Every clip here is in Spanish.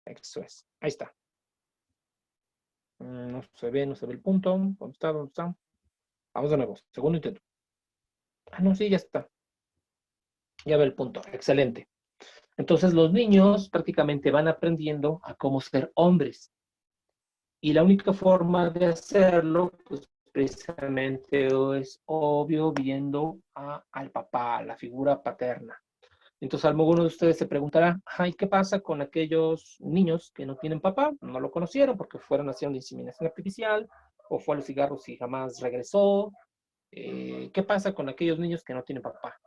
Eso es. Ahí está. No se ve, no se ve el punto. ¿Dónde está? ¿Dónde está? Vamos de nuevo. Segundo intento. Ah, no, sí, ya está. Ya ve el punto. Excelente. Entonces los niños prácticamente van aprendiendo a cómo ser hombres. Y la única forma de hacerlo, pues precisamente es obvio viendo al papá, a la figura paterna. Entonces, alguno de ustedes se preguntará, ay, ¿qué pasa con aquellos niños que no tienen papá? No lo conocieron porque fueron naciendo de inseminación artificial o fue a los cigarros y jamás regresó. ¿Qué pasa con aquellos niños que no tienen papá?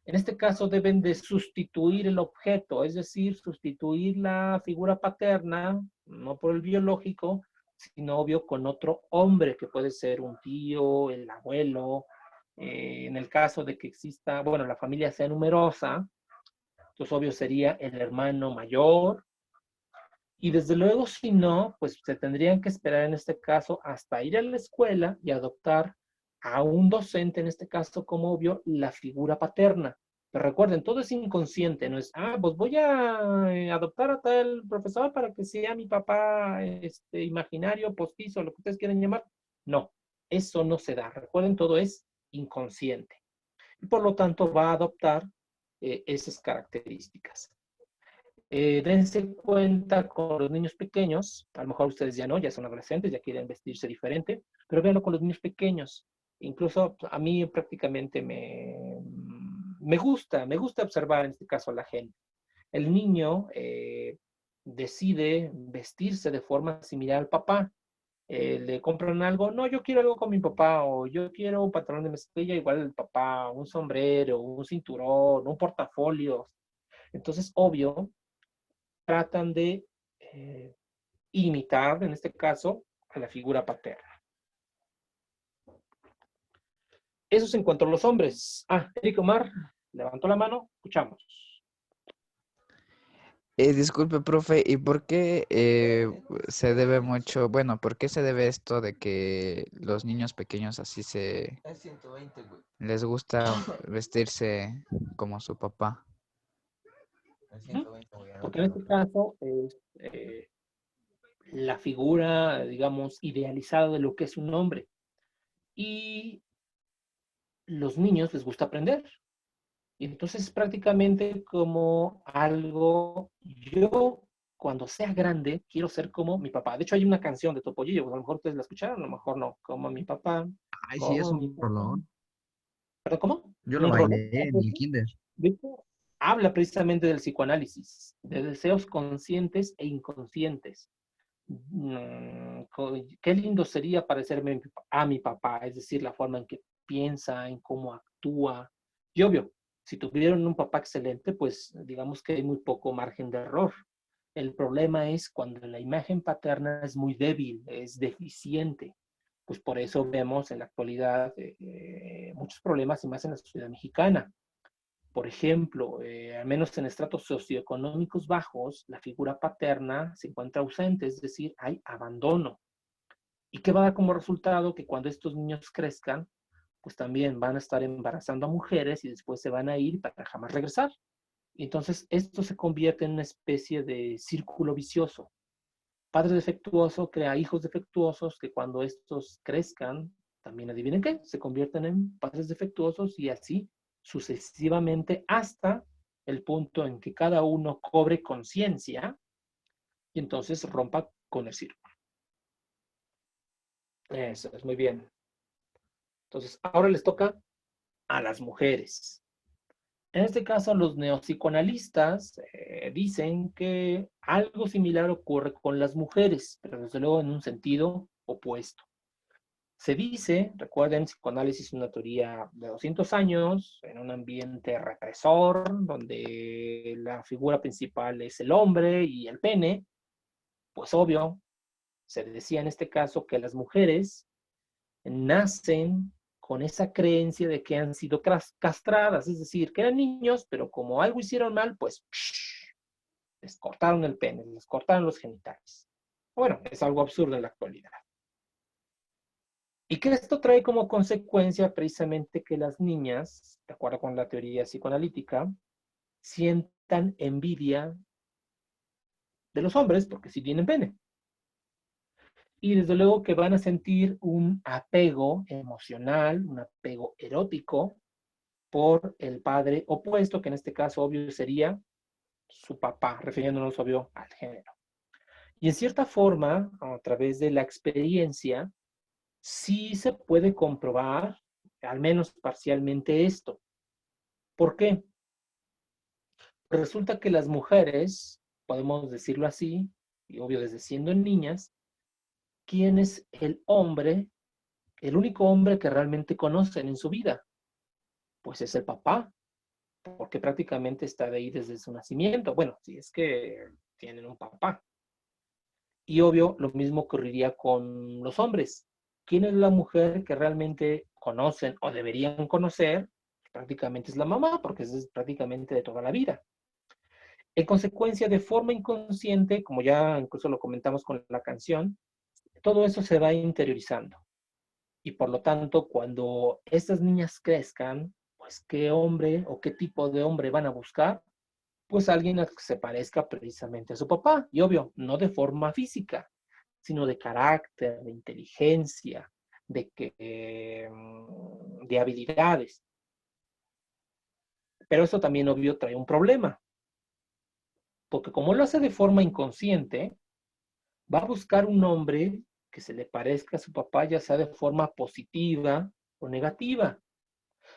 En este caso deben de sustituir el objeto, es decir, sustituir la figura paterna, no por el biológico, sino obvio con otro hombre, que puede ser un tío, el abuelo. En el caso de que exista, bueno, la familia sea numerosa, entonces obvio sería el hermano mayor. Y desde luego, si no, pues se tendrían que esperar en este caso hasta ir a la escuela y adoptar a un docente, en este caso, como obvio, la figura paterna. Pero recuerden, todo es inconsciente, no es, pues voy a adoptar a tal profesor para que sea mi papá imaginario, postizo, lo que ustedes quieran llamar. No, eso no se da. Recuerden, todo es inconsciente. Y por lo tanto va a adoptar esas características. Dense cuenta con los niños pequeños, a lo mejor ustedes ya no, ya son adolescentes, ya quieren vestirse diferente, pero véanlo con los niños pequeños. Incluso a mí prácticamente me gusta observar en este caso a la gente. El niño decide vestirse de forma similar al papá. Le compran algo, no, yo quiero algo con mi papá, o yo quiero un pantalón de mezclilla igual el papá, un sombrero, un cinturón, un portafolio. Entonces, obvio, tratan de eh, imitar, en este caso, a la figura paterna. Eso es en cuanto a los hombres. Eric Omar levantó la mano, escuchamos. Disculpe, profe, ¿y por qué se debe mucho, bueno, por qué se debe esto de que los niños pequeños así les gusta vestirse como su papá? Porque en este caso es la figura, digamos, idealizada de lo que es un hombre. Y los niños les gusta aprender. Y entonces es prácticamente como algo, yo cuando sea grande quiero ser como mi papá. De hecho hay una canción de Topollillo, pues a lo mejor ustedes la escucharon, a lo mejor no, como mi papá, Ay, sí, es como mi un papá. rolón. ¿Perdón, cómo? Yo lo ¿Un rollo? bailé en el kinder. De hecho, habla precisamente del psicoanálisis, de deseos conscientes e inconscientes. Qué lindo sería parecerme a mi papá, es decir, la forma en que piensa, en cómo actúa. Y obvio, si tuvieron un papá excelente, pues digamos que hay muy poco margen de error. El problema es cuando la imagen paterna es muy débil, es deficiente. Pues por eso vemos en la actualidad muchos problemas y más en la sociedad mexicana. Por ejemplo, al menos en estratos socioeconómicos bajos, la figura paterna se encuentra ausente, es decir, hay abandono. ¿Y qué va a dar como resultado? Que cuando estos niños crezcan, pues también van a estar embarazando a mujeres y después se van a ir para jamás regresar. Y entonces esto se convierte en una especie de círculo vicioso. Padre defectuoso crea hijos defectuosos que cuando estos crezcan, también adivinen qué, se convierten en padres defectuosos y así sucesivamente hasta el punto en que cada uno cobre conciencia y entonces rompa con el círculo. Eso es muy bien. Entonces, ahora les toca a las mujeres. En este caso, los neopsicoanalistas dicen que algo similar ocurre con las mujeres, pero desde luego en un sentido opuesto. Se dice, recuerden, psicoanálisis es una teoría de 200 años, en un ambiente represor, donde la figura principal es el hombre y el pene, pues obvio, se decía en este caso que las mujeres nacen con esa creencia de que han sido castradas, es decir, que eran niños, pero como algo hicieron mal, pues les cortaron el pene, les cortaron los genitales. Bueno, es algo absurdo en la actualidad. Y que esto trae como consecuencia precisamente que las niñas, de acuerdo con la teoría psicoanalítica, sientan envidia de los hombres, porque sí tienen pene. Y desde luego que van a sentir un apego emocional, un apego erótico por el padre opuesto, que en este caso obvio sería su papá, refiriéndonos obvio al género. Y en cierta forma, a través de la experiencia, sí se puede comprobar, al menos parcialmente, esto. ¿Por qué? Resulta que las mujeres, podemos decirlo así, y obvio desde siendo niñas, ¿quién es el hombre, el único hombre que realmente conocen en su vida? Pues es el papá, porque prácticamente está de ahí desde su nacimiento. Bueno, si es que tienen un papá. Y obvio, lo mismo ocurriría con los hombres. ¿Quién es la mujer que realmente conocen o deberían conocer? Prácticamente es la mamá, porque es prácticamente de toda la vida. En consecuencia, de forma inconsciente, como ya incluso lo comentamos con la canción, todo eso se va interiorizando. Y por lo tanto, cuando estas niñas crezcan, pues qué hombre o qué tipo de hombre van a buscar, pues alguien que se parezca precisamente a su papá. Y obvio, no de forma física, sino de carácter, de inteligencia, de habilidades. Pero eso también, obvio, trae un problema, porque como lo hace de forma inconsciente, va a buscar un hombre que se le parezca a su papá, ya sea de forma positiva o negativa.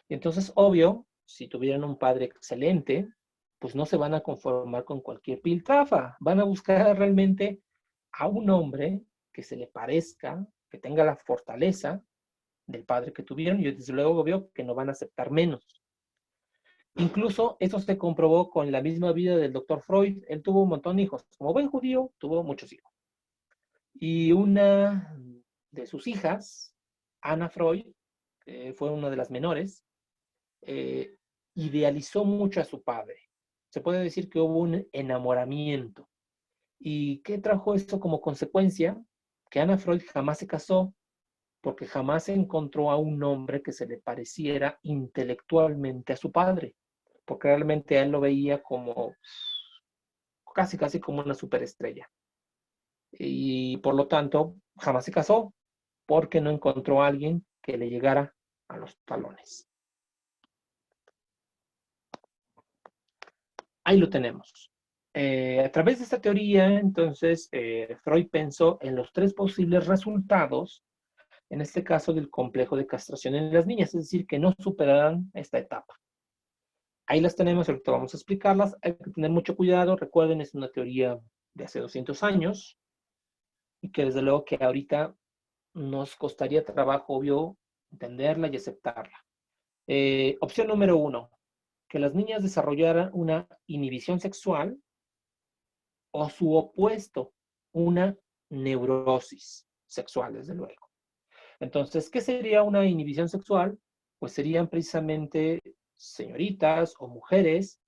Y entonces, obvio, si tuvieran un padre excelente, pues no se van a conformar con cualquier piltrafa, van a buscar realmente a un hombre que se le parezca, que tenga la fortaleza del padre que tuvieron, y desde luego obvio que no van a aceptar menos. Incluso eso se comprobó con la misma vida del doctor Freud. Él tuvo un montón de hijos. Como buen judío, tuvo muchos hijos. Y una de sus hijas, Ana Freud, que fue una de las menores, eh, idealizó mucho a su padre. Se puede decir que hubo un enamoramiento. ¿Y qué trajo esto como consecuencia? Que Ana Freud jamás se casó porque jamás encontró a un hombre que se le pareciera intelectualmente a su padre, porque realmente a él lo veía como casi como una superestrella. Y por lo tanto, jamás se casó porque no encontró a alguien que le llegara a los talones. Ahí lo tenemos. A través de esta teoría, entonces, Freud pensó en los tres posibles resultados, en este caso del complejo de castración en las niñas, es decir, que no superaran esta etapa. Ahí las tenemos, ahorita vamos a explicarlas. Hay que tener mucho cuidado. Recuerden, es una teoría de hace 200 años y que desde luego que ahorita nos costaría trabajo, obvio, entenderla y aceptarla. Opción número 1, que las niñas desarrollaran una inhibición sexual o su opuesto, una neurosis sexual, desde luego. Entonces, ¿qué sería una inhibición sexual? Pues serían precisamente señoritas o mujeres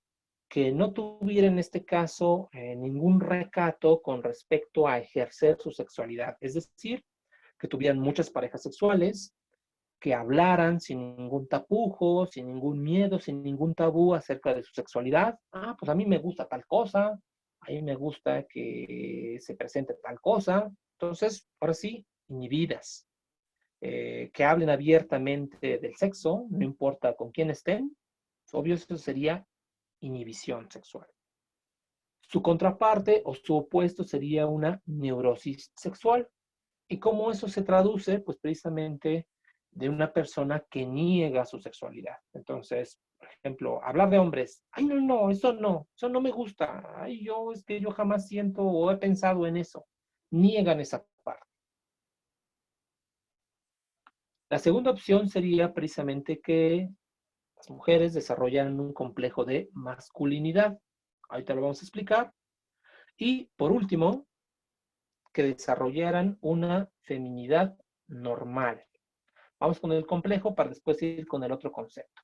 que no tuvieran en este caso ningún recato con respecto a ejercer su sexualidad. Es decir, que tuvieran muchas parejas sexuales, que hablaran sin ningún tapujo, sin ningún miedo, sin ningún tabú acerca de su sexualidad. Ah, pues a mí me gusta tal cosa, a mí me gusta que se presente tal cosa. Entonces, ahora sí, inhibidas. Que hablen abiertamente del sexo, no importa con quién estén. Obvio, eso sería inhibición sexual. Su contraparte o su opuesto sería una neurosis sexual. ¿Y cómo eso se traduce? Pues precisamente de una persona que niega su sexualidad. Entonces, por ejemplo, hablar de hombres. Ay, no, eso no me gusta. Ay, es que yo jamás siento o he pensado en eso. Niegan esa parte. La segunda opción sería precisamente que las mujeres desarrollaran un complejo de masculinidad. Ahorita lo vamos a explicar. Y por último, que desarrollaran una feminidad normal. Vamos con el complejo para después ir con el otro concepto.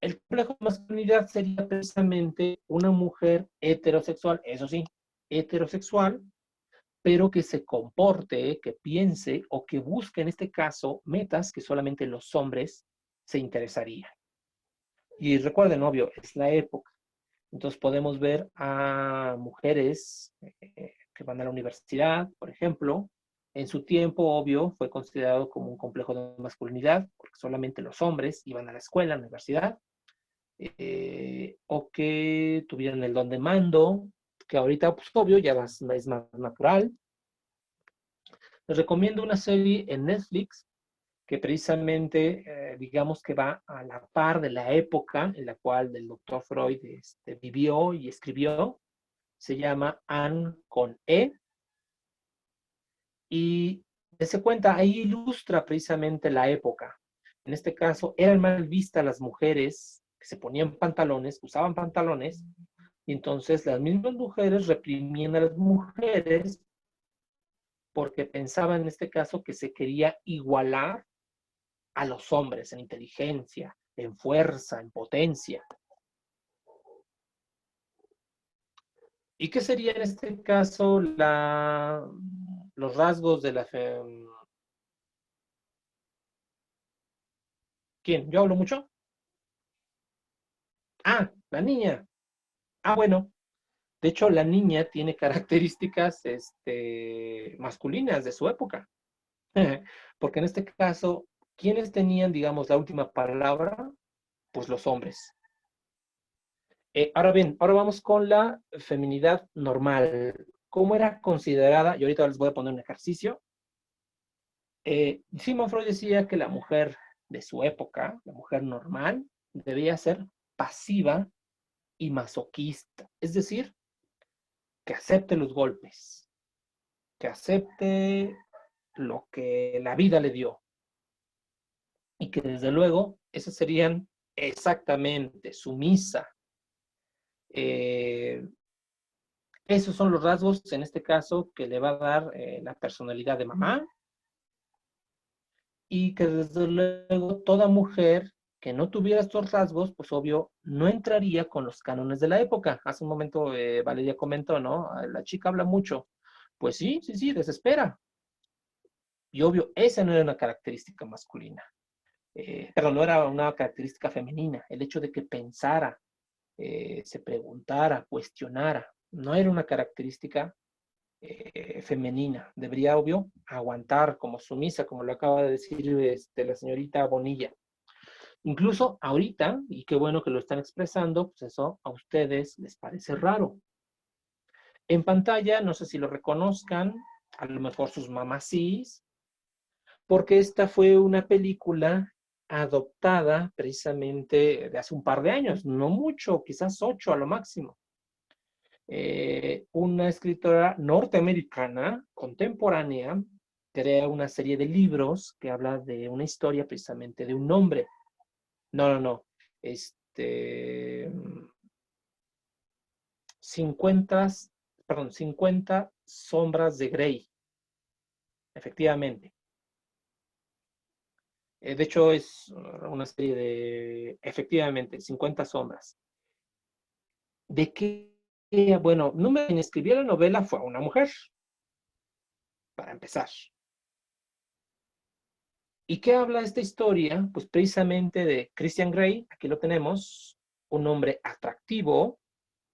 El complejo de masculinidad sería precisamente una mujer heterosexual, eso sí, heterosexual, pero que se comporte, que piense o que busque en este caso metas que solamente los hombres se interesarían. Y recuerden, obvio, es la época. Entonces podemos ver a mujeres que van a la universidad, por ejemplo. En su tiempo, obvio, fue considerado como un complejo de masculinidad, porque solamente los hombres iban a la escuela, a la universidad, o que tuvieran el don de mando, que ahorita, pues obvio, ya es más natural. Les recomiendo una serie en Netflix que precisamente, digamos que va a la par de la época en la cual el doctor Freud vivió y escribió. Se llama Anne con E, y se cuenta, ahí ilustra precisamente la época. En este caso, eran mal vistas las mujeres que se ponían pantalones, usaban pantalones, y entonces las mismas mujeres reprimían a las mujeres porque pensaban en este caso que se quería igualar a los hombres en inteligencia, en fuerza, en potencia. ¿Y qué sería en este caso los rasgos de la... ¿Quién? ¿Yo hablo mucho? Ah, la niña. Ah, bueno. De hecho, la niña tiene características masculinas de su época. Porque en este caso, ¿quiénes tenían, digamos, la última palabra? Pues los hombres. Ahora bien, ahora vamos con la feminidad normal. ¿Cómo era considerada? Y ahorita les voy a poner un ejercicio. Sigmund Freud decía que la mujer de su época, la mujer normal, debía ser pasiva y masoquista. Es decir, que acepte los golpes, que acepte lo que la vida le dio. Y que desde luego, esas serían exactamente sumisa. Eh, Esos son los rasgos, en este caso, que le va a dar la personalidad de mamá, y que desde luego toda mujer que no tuviera estos rasgos, pues obvio, no entraría con los cánones de la época. Hace un momento Valeria comentó, ¿no? La chica habla mucho. Pues sí, sí, sí, desespera. Y obvio, esa no era una característica masculina. Pero no era una característica femenina. El hecho de que pensara, se preguntara, cuestionara, no era una característica femenina. Debería, obvio, aguantar como sumisa, como lo acaba de decir la señorita Bonilla. Incluso ahorita, y qué bueno que lo están expresando, pues eso a ustedes les parece raro. En pantalla, no sé si lo reconozcan, a lo mejor sus mamás sí, porque esta fue una película adoptada precisamente de hace un par de años, no mucho, quizás 8 a lo máximo. Una escritora norteamericana contemporánea crea una serie de libros que habla de una historia precisamente de un hombre. No, no, no. 50, perdón, 50 sombras de Grey, efectivamente. De hecho, es una serie de, efectivamente, 50 sombras. ¿De qué? Bueno, quien escribió la novela fue una mujer, para empezar. ¿Y qué habla esta historia? Pues precisamente de Christian Grey, aquí lo tenemos, un hombre atractivo,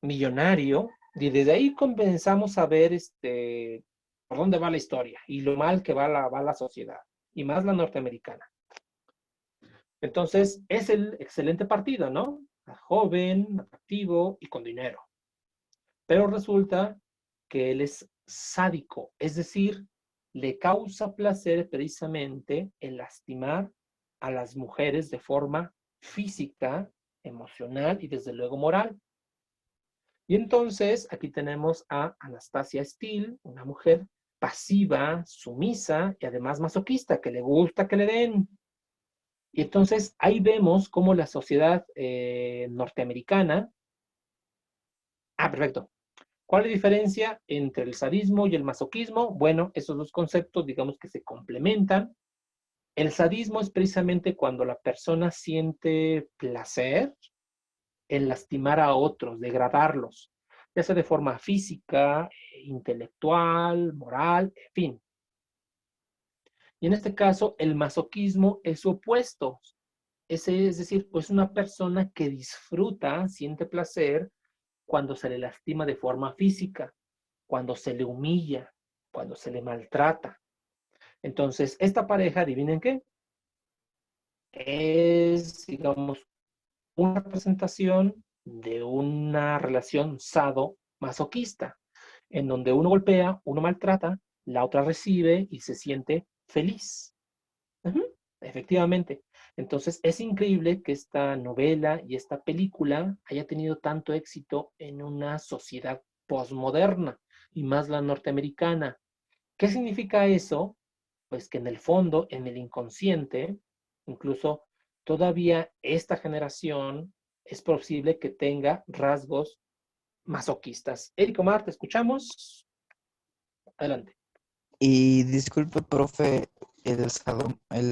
millonario, y desde ahí comenzamos a ver por dónde va la historia y lo mal que va la sociedad, y más la norteamericana. Entonces, es el excelente partido, ¿no? Joven, atractivo y con dinero. Pero resulta que él es sádico, es decir, le causa placer precisamente el lastimar a las mujeres de forma física, emocional y desde luego moral. Y entonces aquí tenemos a Anastasia Steele, una mujer pasiva, sumisa y además masoquista, que le gusta que le den. Y entonces ahí vemos cómo la sociedad norteamericana... Ah, perfecto. ¿Cuál es la diferencia entre el sadismo y el masoquismo? Bueno, esos dos conceptos, digamos que se complementan. El sadismo es precisamente cuando la persona siente placer en lastimar a otros, degradarlos, ya sea de forma física, intelectual, moral, en fin. Y en este caso, el masoquismo es su opuesto. Es decir, pues una persona que disfruta, siente placer cuando se le lastima de forma física, cuando se le humilla, cuando se le maltrata. Entonces, esta pareja, adivinen qué, es, digamos, una representación de una relación sado-masoquista, en donde uno golpea, uno maltrata, la otra recibe y se siente feliz. Ujú, efectivamente. Entonces, es increíble que esta novela y esta película haya tenido tanto éxito en una sociedad posmoderna y más la norteamericana. ¿Qué significa eso? Pues que en el fondo, en el inconsciente, incluso todavía esta generación es posible que tenga rasgos masoquistas. Érico Mar, te escuchamos. Adelante. Y disculpe, profe, el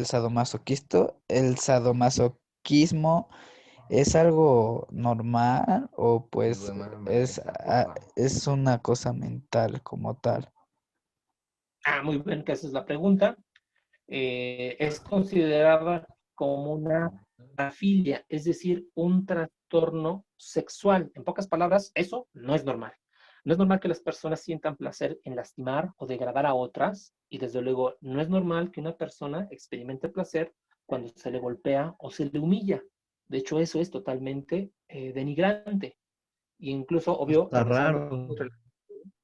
sadomasoquismo es algo normal o pues es una cosa mental como tal. Muy bien que haces la pregunta. Es considerada como una parafilia, es decir, un trastorno sexual. En pocas palabras, eso no es normal. No es normal que las personas sientan placer en lastimar o degradar a otras, y desde luego no es normal que una persona experimente placer cuando se le golpea o se le humilla. De hecho, eso es totalmente denigrante. E incluso, obvio, Está regresando, raro.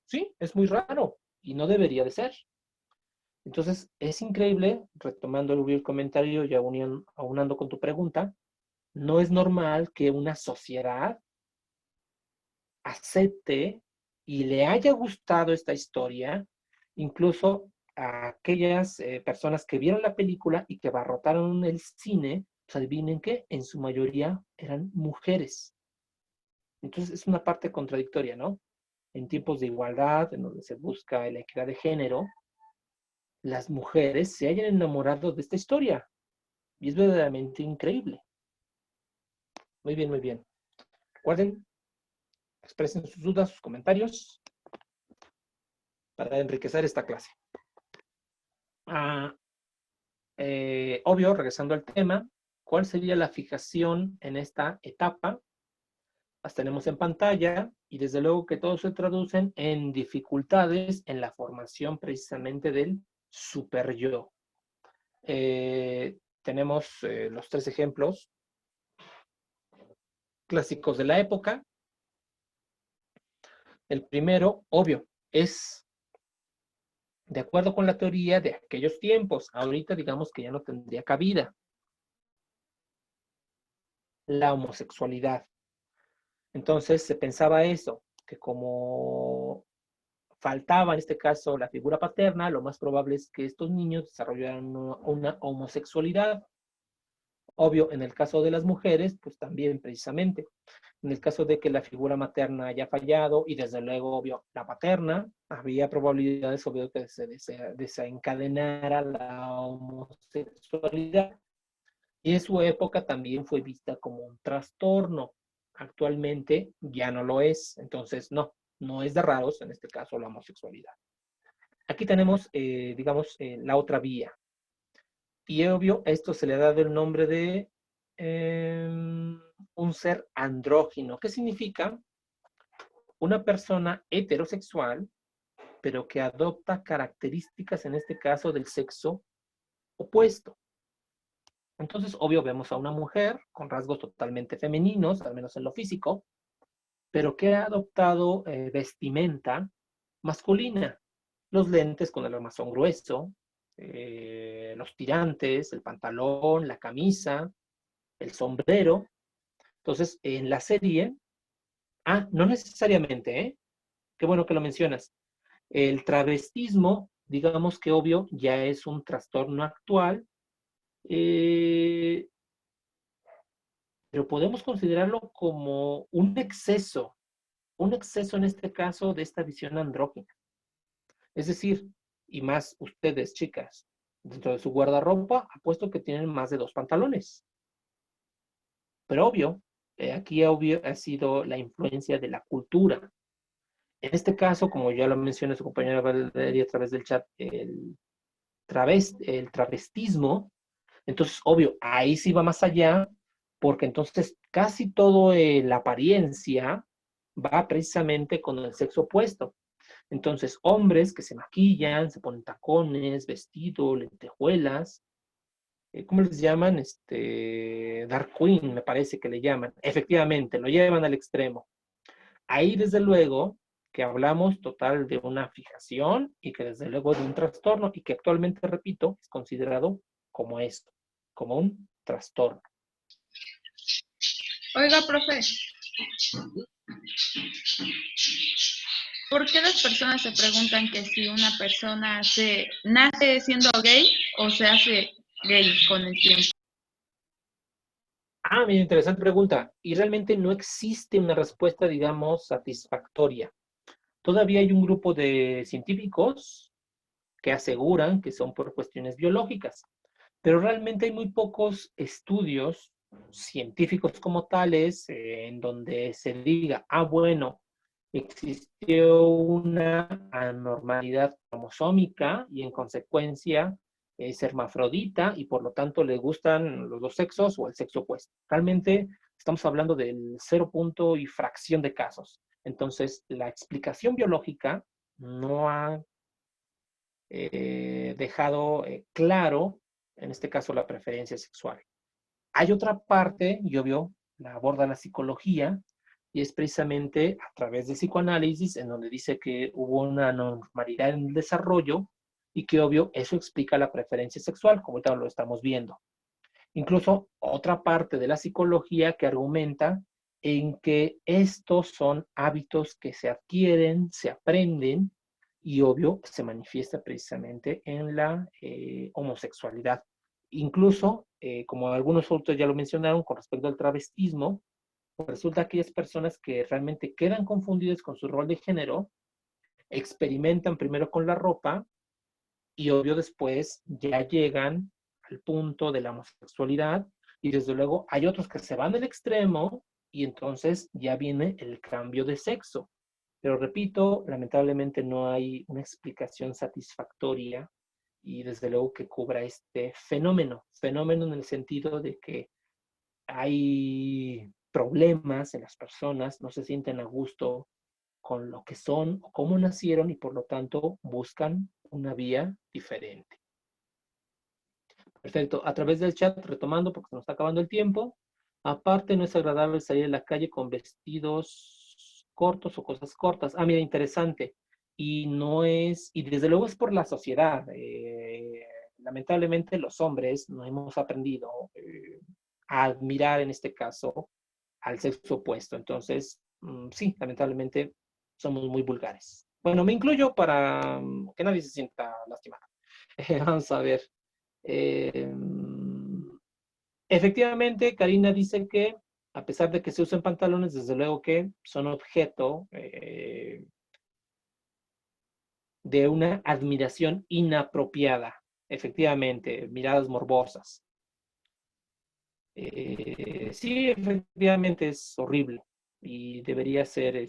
sí, es muy raro y no debería de ser. Entonces, es increíble, retomando el comentario y aunando con tu pregunta, no es normal que una sociedad acepte y le haya gustado esta historia, incluso a aquellas personas que vieron la película y que abarrotaron el cine, pues adivinen qué, en su mayoría eran mujeres. Entonces, es una parte contradictoria, ¿no? En tiempos de igualdad, en donde se busca la equidad de género, las mujeres se hayan enamorado de esta historia. Y es verdaderamente increíble. Muy bien, muy bien. Recuerden, expresen sus dudas, sus comentarios para enriquecer esta clase. Ah, obvio, regresando al tema, ¿cuál sería la fijación en esta etapa? Las tenemos en pantalla y desde luego que todos se traducen en dificultades en la formación precisamente del super yo. Tenemos los tres ejemplos clásicos de la época. El primero, obvio, es de acuerdo con la teoría de aquellos tiempos. Ahorita digamos que ya no tendría cabida la homosexualidad. Entonces se pensaba eso, que como faltaba en este caso la figura paterna, lo más probable es que estos niños desarrollaran una homosexualidad. Obvio, en el caso de las mujeres, pues también precisamente. En el caso de que la figura materna haya fallado y desde luego, obvio, la paterna, había probabilidades, obvio, que se desencadenara la homosexualidad. Y en su época también fue vista como un trastorno. Actualmente ya no lo es. Entonces, no, no es de raros, en este caso, la homosexualidad. Aquí tenemos, digamos, la otra vía. Y obvio, a esto se le ha dado el nombre de un ser andrógino. ¿Qué significa? Una persona heterosexual, pero que adopta características, en este caso, del sexo opuesto. Entonces, obvio, vemos a una mujer con rasgos totalmente femeninos, al menos en lo físico, pero que ha adoptado vestimenta masculina. Los lentes con el armazón grueso, los tirantes, el pantalón, la camisa, el sombrero. Entonces, en la serie, no necesariamente, ¿eh? Qué bueno que lo mencionas. El travestismo, digamos que obvio, ya es un trastorno actual, pero podemos considerarlo como un exceso en este caso de esta visión andrógina. Es decir, y más ustedes, chicas, dentro de su guardarropa, apuesto que tienen más de 2 pantalones. Pero obvio, aquí obvio ha sido la influencia de la cultura. En este caso, como ya lo menciona su compañera Valeria a través del chat, el travestismo, entonces, obvio, ahí sí va más allá, porque entonces casi todo la apariencia va precisamente con el sexo opuesto. Entonces, hombres que se maquillan, se ponen tacones, vestido, lentejuelas, ¿cómo les llaman? Dark Queen, me parece que le llaman. Efectivamente, lo llevan al extremo. Ahí, desde luego, que hablamos total de una fijación y que desde luego de un trastorno y que actualmente, repito, es considerado como esto, como un trastorno. Oiga, profe, ¿por qué las personas se preguntan que si una persona nace siendo gay o se hace gay con el tiempo? Ah, mira, interesante pregunta. Y realmente no existe una respuesta, digamos, satisfactoria. Todavía hay un grupo de científicos que aseguran que son por cuestiones biológicas, pero realmente hay muy pocos estudios científicos como tales en donde se diga, ah, bueno, existió una anormalidad cromosómica y en consecuencia es hermafrodita y por lo tanto le gustan los dos sexos o el sexo opuesto. Realmente estamos hablando del 0 punto y fracción de casos. Entonces, la explicación biológica no ha dejado claro, en este caso, la preferencia sexual. Hay otra parte, y obvio, la aborda la psicología, y es precisamente a través del psicoanálisis, en donde dice que hubo una anormalidad en el desarrollo y que, obvio, eso explica la preferencia sexual, como ahorita lo estamos viendo. Incluso otra parte de la psicología que argumenta en que estos son hábitos que se adquieren, se aprenden y obvio se manifiesta precisamente en la homosexualidad. Incluso, como algunos autores ya lo mencionaron con respecto al travestismo, pues resulta que aquellas personas que realmente quedan confundidas con su rol de género, experimentan primero con la ropa y obvio después ya llegan al punto de la homosexualidad y desde luego hay otros que se van al extremo y entonces ya viene el cambio de sexo. Pero repito, lamentablemente no hay una explicación satisfactoria y desde luego que cubra este fenómeno en el sentido de que hay problemas en las personas, no se sienten a gusto con lo que son o cómo nacieron y por lo tanto buscan una vía diferente. Perfecto. A través del chat, retomando porque se nos está acabando el tiempo. Aparte, no es agradable salir a la calle con vestidos cortos o cosas cortas. Ah, mira, interesante. Y no es, y desde luego es por la sociedad. Lamentablemente los hombres no hemos aprendido a admirar en este caso al sexo opuesto. Entonces, sí, lamentablemente somos muy vulgares. Bueno, me incluyo para que nadie se sienta lastimado. Vamos a ver. Eh, efectivamente, Karina dice que a pesar de que se usen pantalones, desde luego que son objeto de una admiración inapropiada. Efectivamente, miradas morbosas. Sí, efectivamente es horrible y debería ser,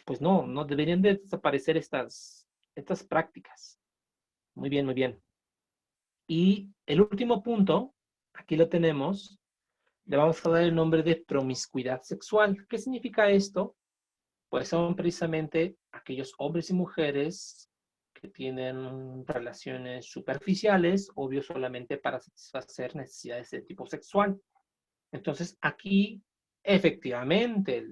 pues no, no deberían de desaparecer estas prácticas. Muy bien, muy bien. Y el último punto, aquí lo tenemos, le vamos a dar el nombre de promiscuidad sexual. ¿Qué significa esto? Pues son precisamente aquellos hombres y mujeres que tienen relaciones superficiales, obvio solamente para satisfacer necesidades de tipo sexual. Entonces, aquí, efectivamente,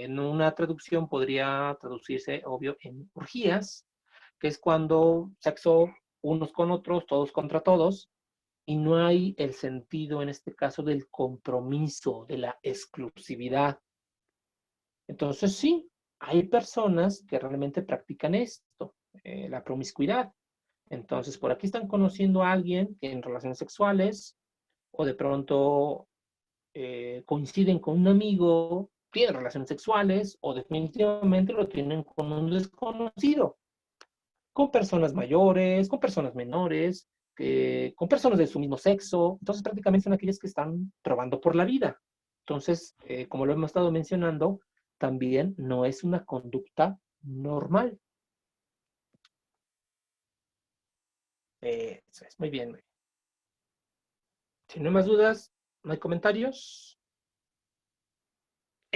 en una traducción podría traducirse, obvio, en orgías, que es cuando sexo unos con otros, todos contra todos, y no hay el sentido en este caso del compromiso, de la exclusividad. Entonces sí, hay personas que realmente practican esto, la promiscuidad. Entonces por aquí están conociendo a alguien que en relaciones sexuales o de pronto coinciden con un amigo, tienen relaciones sexuales o definitivamente lo tienen con un desconocido, con personas mayores, con personas menores, con personas de su mismo sexo. Entonces, prácticamente son aquellas que están probando por la vida. Entonces, como lo hemos estado mencionando, también no es una conducta normal. Eso es muy bien. Si no hay más dudas, no hay comentarios.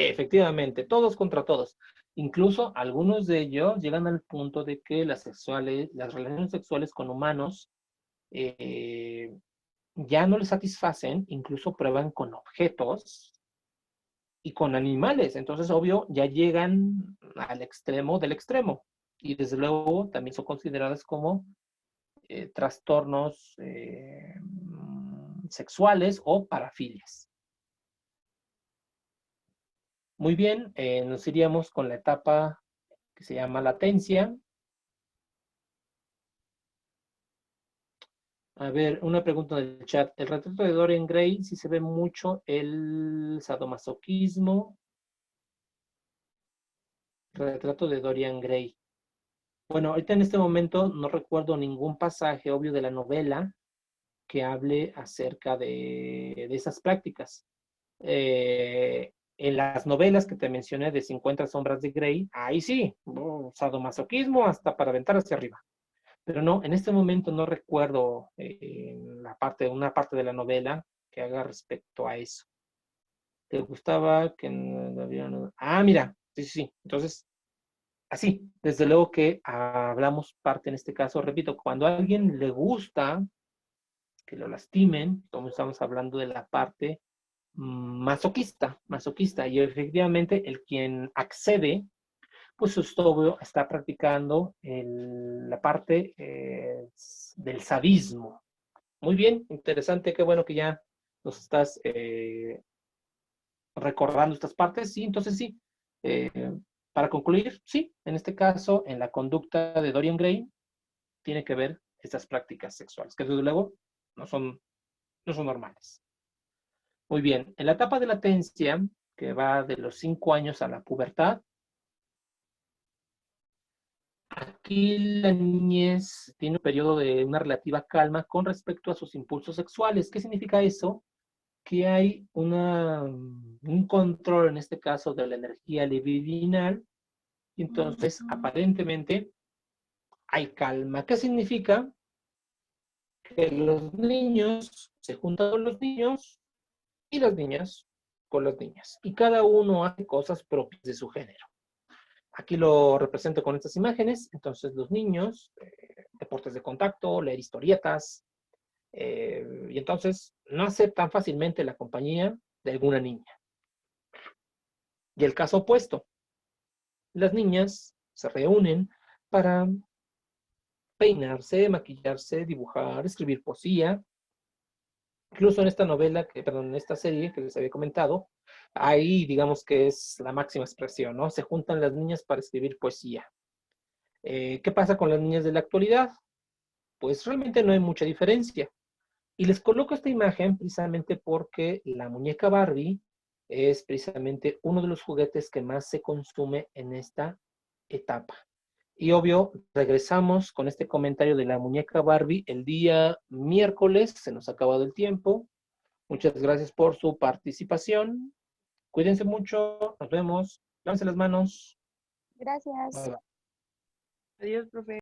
Efectivamente, todos contra todos. Incluso algunos de ellos llegan al punto de que las relaciones sexuales con humanos ya no les satisfacen, incluso prueban con objetos y con animales. Entonces, obvio, ya llegan al extremo del extremo. Y desde luego también son consideradas como trastornos sexuales o parafilias. Muy bien, nos iríamos con la etapa que se llama latencia. A ver, una pregunta del chat. El retrato de Dorian Gray, sí se ve mucho el sadomasoquismo. Retrato de Dorian Gray. Bueno, ahorita en este momento no recuerdo ningún pasaje obvio de la novela que hable acerca de esas prácticas. En las novelas que te mencioné de 50 sombras de Grey, ahí sí, sadomasoquismo hasta para aventar hacia arriba. Pero no, en este momento no recuerdo una parte de la novela que haga respecto a eso. ¿Te gustaba que no? Ah, mira, sí, sí, sí. Entonces, así, desde luego que hablamos parte en este caso, repito, cuando a alguien le gusta que lo lastimen, como estamos hablando de la parte masoquista, y efectivamente el quien accede, pues esto está practicando la parte del sadismo. Muy bien, interesante, qué bueno que ya nos estás recordando estas partes. Sí, entonces sí, eh, para concluir, sí, en este caso, en la conducta de Dorian Gray, tiene que ver estas prácticas sexuales, que desde luego no son normales. Muy bien, en la etapa de latencia, que va de los 5 años a la pubertad, aquí la niñez tiene un periodo de una relativa calma con respecto a sus impulsos sexuales. ¿Qué significa eso? Que hay un control, en este caso, de la energía libidinal, y entonces, aparentemente, hay calma. ¿Qué significa? Que los niños se juntan con los niños y las niñas con las niñas. Y cada uno hace cosas propias de su género. Aquí lo represento con estas imágenes. Entonces, los niños, deportes de contacto, leer historietas, y entonces no aceptan fácilmente la compañía de alguna niña. Y el caso opuesto, las niñas se reúnen para peinarse, maquillarse, dibujar, escribir poesía. Incluso en esta novela, en esta serie que les había comentado, ahí digamos que es la máxima expresión, ¿no? Se juntan las niñas para escribir poesía. ¿Qué pasa con las niñas de la actualidad? Pues realmente no hay mucha diferencia. Y les coloco esta imagen precisamente porque la muñeca Barbie es precisamente uno de los juguetes que más se consume en esta etapa. Y obvio, regresamos con este comentario de la muñeca Barbie el día miércoles. Se nos ha acabado el tiempo. Muchas gracias por su participación. Cuídense mucho. Nos vemos. Lávense las manos. Gracias. Bye, bye. Adiós, profe.